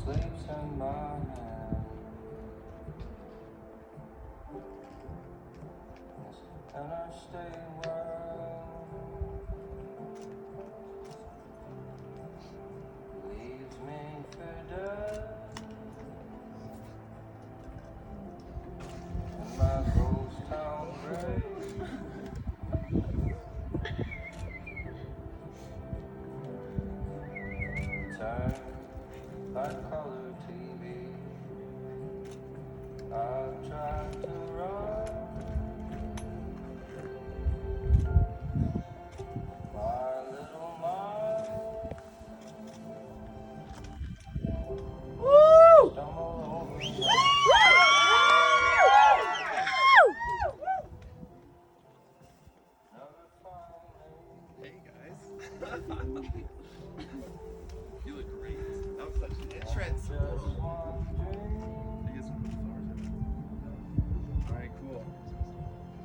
sleeps in my hand, and I stay well. Leaves me for dead, and my ghost town gray. Turn like color TV. I've tried to run my little mind. Woo! Stumble over never find me. Hey guys. You look great. That was such an entrance. Just one dream. You guys want to flowers? Alright, cool.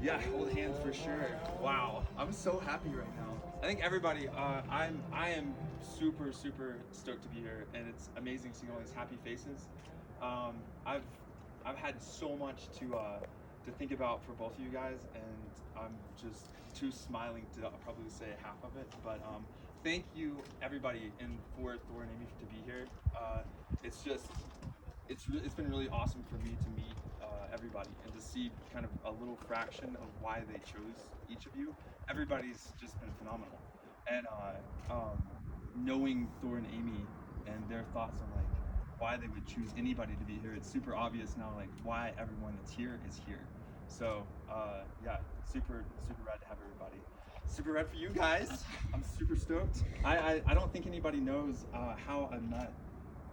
Yeah, hold hands for sure. Wow, I'm so happy right now. I think everybody, I am super stoked to be here, and it's amazing seeing all these happy faces. I've had so much to think about for both of you guys, and I'm just too smiling to probably say half of it. But thank you everybody and for Thor and Amy to be here. It's been really awesome for me to meet everybody and to see kind of a little fraction of why they chose each of you. Everybody's just been phenomenal, and knowing Thor and Amy and their thoughts on like why they would choose anybody to be here, it's super obvious now like why everyone that's here is here. So yeah, super rad to have everybody. Super rad for you guys. I'm super stoked. I don't think anybody knows how I met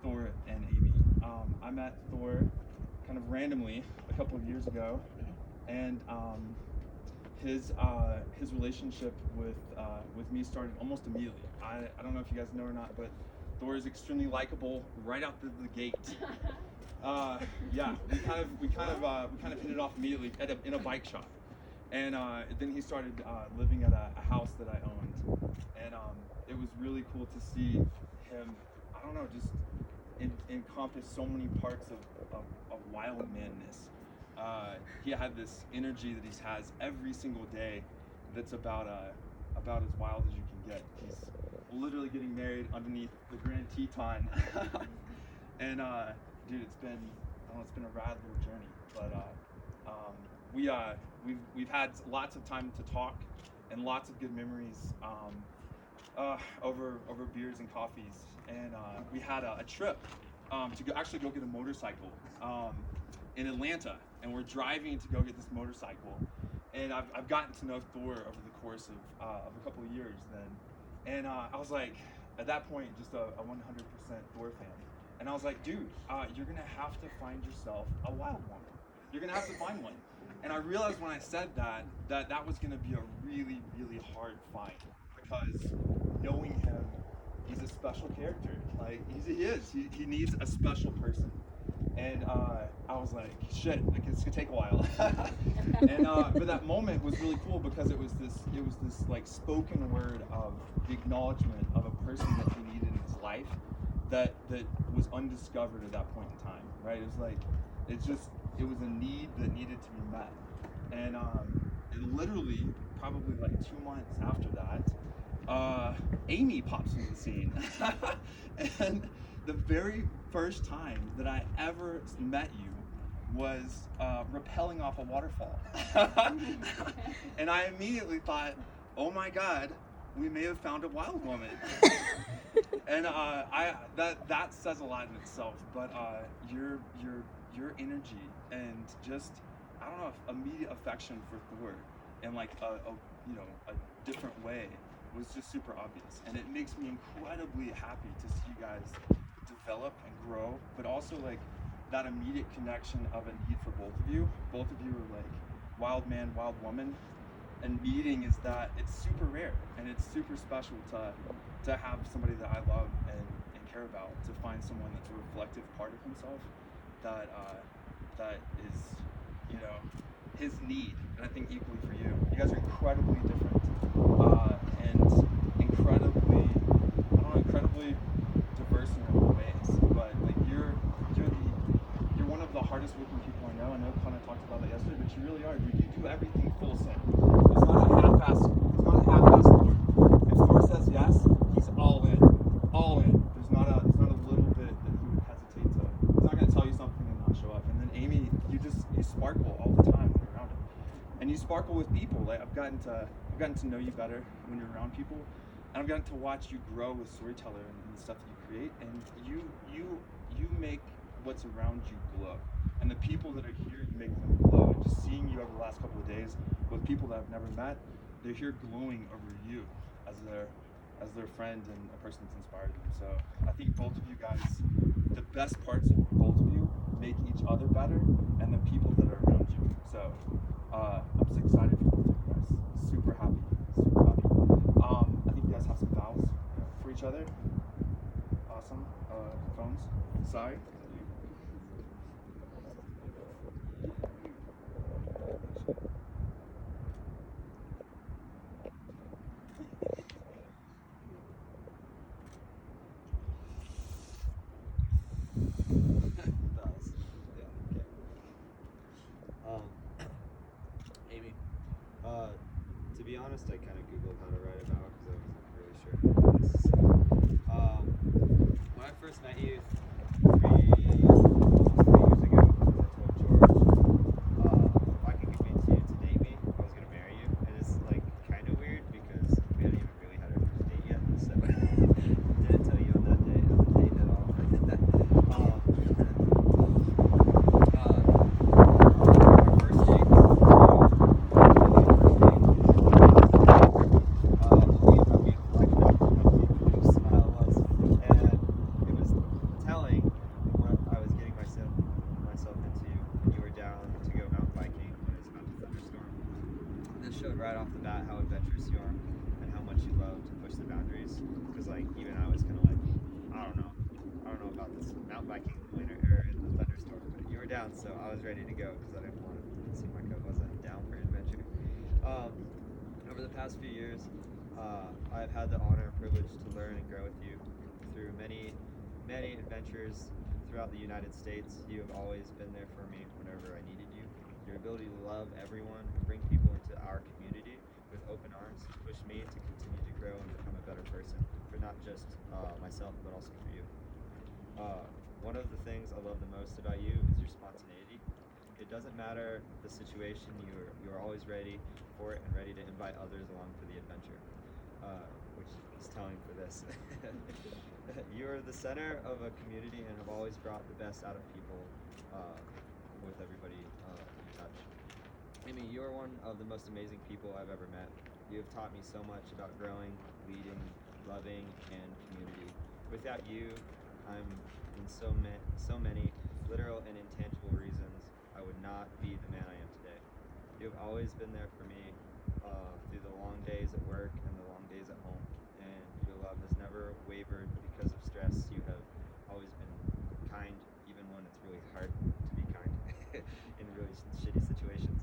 Thor and Amy. I met Thor kind of randomly a couple of years ago, and his relationship with me started almost immediately. I don't know if you guys know or not, but Thor is extremely likable right out the gate. Yeah, we kind of hit it off immediately in a bike shop, and then he started living at a house that I owned, and it was really cool to see him. I don't know, just encompass so many parts of wild manness. He had this energy that he has every single day that's about as wild as you can get. He's literally getting married underneath the Grand Teton. And dude, it's been a rad little journey. But we've had lots of time to talk and lots of good memories over beers and coffees. And we had a trip to actually go get a motorcycle in Atlanta, and we're driving to go get this motorcycle. And I've gotten to know Thor over the course of a couple of years then, and I was like, at that point, just a 100% Thor fan. And I was like, dude, you're gonna have to find yourself a wild woman. You're gonna have to find one. And I realized when I said that was gonna be a really hard find, because knowing him, he's a special character. Like he needs a special person. And I was like, shit, like it's gonna take a while. And but that moment was really cool because it was this like spoken word of the acknowledgement of a person that he needed in his life that was undiscovered at that point in time, right? It was like it was a need that needed to be met. And it literally probably like 2 months after that, Amy pops into the scene. And the very first time that I ever met you was rappelling off a waterfall. And I immediately thought, oh my God, we may have found a wild woman. And that says a lot in itself. But your energy and just, I don't know, immediate affection for Thor in like a different way was just super obvious. And it makes me incredibly happy to see you guys develop and grow, but also like that immediate connection of a need for both of you. Both of you are like wild man, wild woman, and meeting is that it's super rare and it's super special to have somebody that I love and care about, to find someone that's a reflective part of himself that is, you know, his need. And I think equally for you. You guys are incredibly different and incredibly diverse in your own ways, but like you're hardest working people I know. I know Connor talked about that yesterday, but you really are. Dude, you do everything full send. It's not a half-ass. It's not a half-ass Thor. If Thor says yes, he's all in. All in. There's not a little bit that he would hesitate to. He's not gonna tell you something and not show up. And then Amy, you sparkle all the time when you're around him. And you sparkle with people. Like I've gotten to know you better when you're around people. And I've gotten to watch you grow with storyteller and the stuff that you create. And you make what's around you glow. And the people that are here, you make them glow. And just seeing you over the last couple of days with people that I've never met, they're here glowing over you as their friend and a person that's inspired them. So I think both of you guys, the best parts of both of you make each other better and the people that are around you. So I'm just excited for both of you guys. Super happy. Super happy. I think you guys have some vows for each other. Awesome. Phones. Sorry. Bells. Yeah, okay. Amy, to be honest, I kind of Googled how to write a vow because I wasn't really sure how this. When I first met you 3 years ago, I told George, if I could convince you to date me, I was gonna marry you. And it's like kind of weird because we hadn't even really had our first date yet, so didn't tell you on that day of the date at all. Showed right off the bat how adventurous you are and how much you love to push the boundaries. Because like even I was kind of like, I don't know about this mountain biking in the winter or in the thunderstorm, but you were down, so I was ready to go because I didn't want to seem like I wasn't down for adventure. Over the past few years, I've had the honor and privilege to learn and grow with you through many adventures throughout the United States. You have always been there for me whenever I needed you. Your ability to love everyone and bring people into our community with open arms pushed me to continue to grow and become a better person for not just myself, but also for you. One of the things I love the most about you is your spontaneity. It doesn't matter the situation, you're always ready for it and ready to invite others along for the adventure, which is telling for this. You're the center of a community and have always brought the best out of people with everybody you touch. Amy, you're one of the most amazing people I've ever met. You have taught me so much about growing, leading, loving, and community. Without you, I'm in so many literal and intangible reasons I would not be the man I am today. You have always been there for me through the long days at work and the long days at home, and your love has never wavered because of stress. You have always been kind, even when it's really hard to be kind in really shitty situations.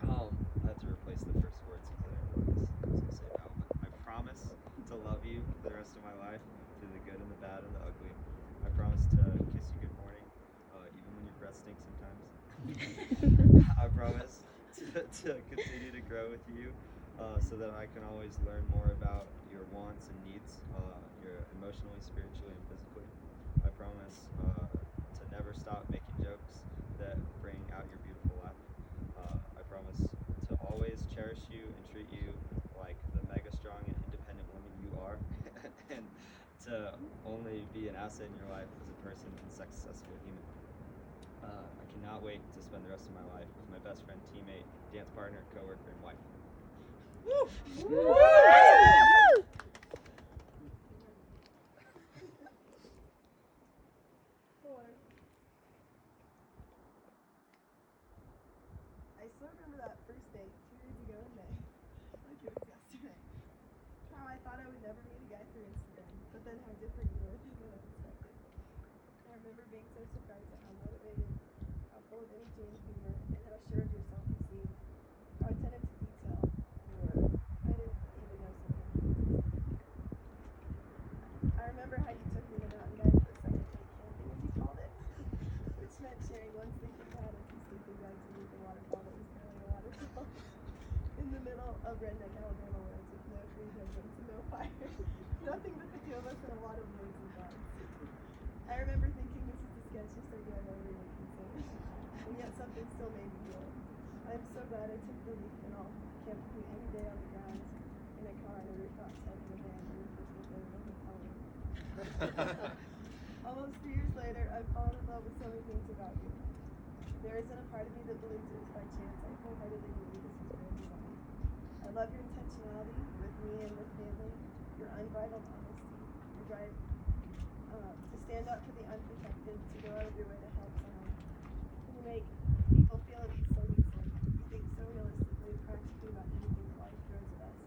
I have to replace the first words because I was gonna say now, but I promise to love you for the rest of my life, through the good and the bad and the ugly. I promise to kiss you good morning, even when your breath stinks sometimes. I promise to continue to grow with you, so that I can always learn more about your wants and needs, your emotionally, spiritually, and physically. I promise to never stop making jokes that bring out your beautiful laugh. I promise to always cherish you and treat you like the mega strong and independent woman you are, and to only be an asset in your life as a person and successful human. I cannot wait to spend the rest of my life with my best friend, teammate, dance partner, coworker, and wife. Woo! I still remember that first date 2 years ago in May, like it was yesterday. How I thought I would never meet a guy through Instagram, but then how different you were than what I expected. I remember being so surprised at how motivated, how full of energy and humor, and how sure of yourself you seemed. How attentive to detail you were. I didn't even know something existed. I remember how you took me to mountain guide for a second day camping, as you called it, which meant sharing lunch of redneck Alabama woods with no tree husbands and no fire. Nothing but the two of us and a lot of words and thoughts. I remember thinking this is the sketchiest idea I've ever even considered, and yet something still made me feel it. I'm so glad I took the leap and I'll camp with you any day on the grounds, in a car, in a rooftop tent, in a van, in your first day in a hotel room. Almost 3 years later, I've fallen in love with so many things about you. There isn't a part of me that believes it was by chance. I wholeheartedly believe this was grand design. I love your intentionality with me and with family, your unbridled honesty, your drive to stand up for the unprotected, to go out of your way to help someone. You make people feel at ease so easily. You think so realistically and practically about anything that life throws at us,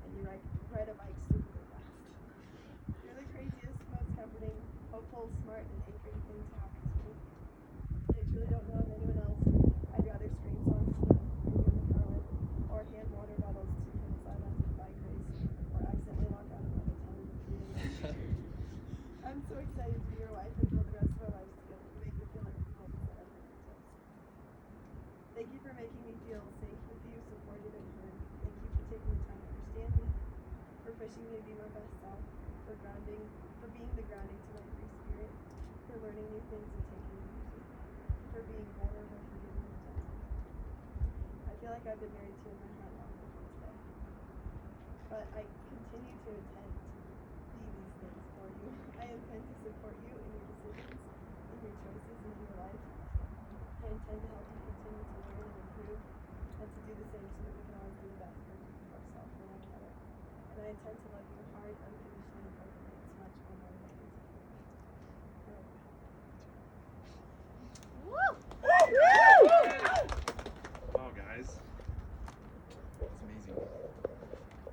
and you ride a bike stupidly fast. You're the craziest, most comforting, hopeful, smart, and anchoring thing to happen to me. I truly don't know of anyone else I'd rather scream songs to when you're in the car with, or hand water bottles to from the sidelines of a bike race, or accidentally walk out of my hotel room with you. I'm so excited to be your wife and build the rest of our lives together. You make me feel like people instead of fingertips. Thank you for making me feel safe with you, supported, and heard. Thank you for taking the time to understand me, for pushing me to be my best self, for being the grounding to my free spirit, for learning new things and taking risks with me, for being vulnerable, forgiving, and gentle. I feel like I've been married to you in my heart long before today. But I continue to intend to be these things for you. I intend to support you in your decisions, in your choices, and in your life. I intend to help you continue to learn and improve, and to do the same so that we can always be the best versions of ourselves for one another. And I intend to love you hard, unconditionally, and openly as much or more than I can take for granted. I love you. Wow, guys. That's amazing.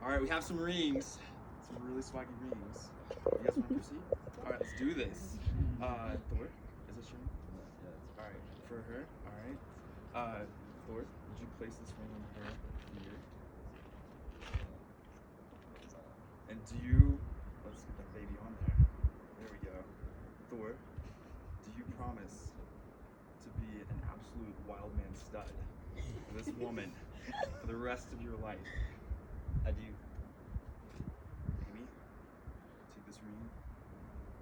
All right, we have some rings. Some really swaggy rings. You guys want to proceed? All right, let's do this. Thor, is this your ring? All right, for her. All right. Thor, would you place this ring on her finger? And let's get that baby on there. There we go. Thor, do you promise to be an absolute wild man stud for this woman for the rest of your life? I do. Amy, take this ring,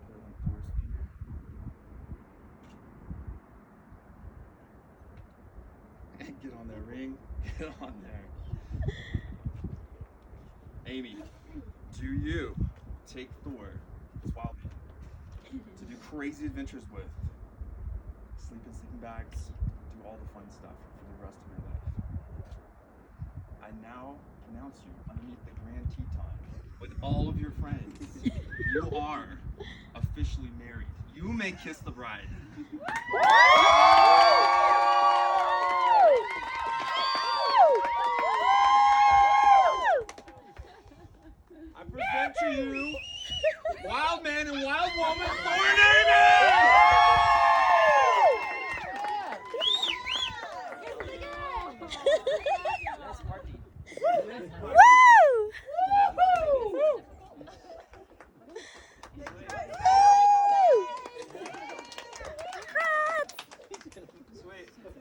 put it on Thor's finger. And get on there, ring. Get on there. Amy, do you take Thor, this wild man, to do crazy adventures with? Sleep in sleeping bags, do all the fun stuff for the rest of your life. I now announce you underneath the Grand Teton with all of your friends. You are officially married. You may kiss the bride.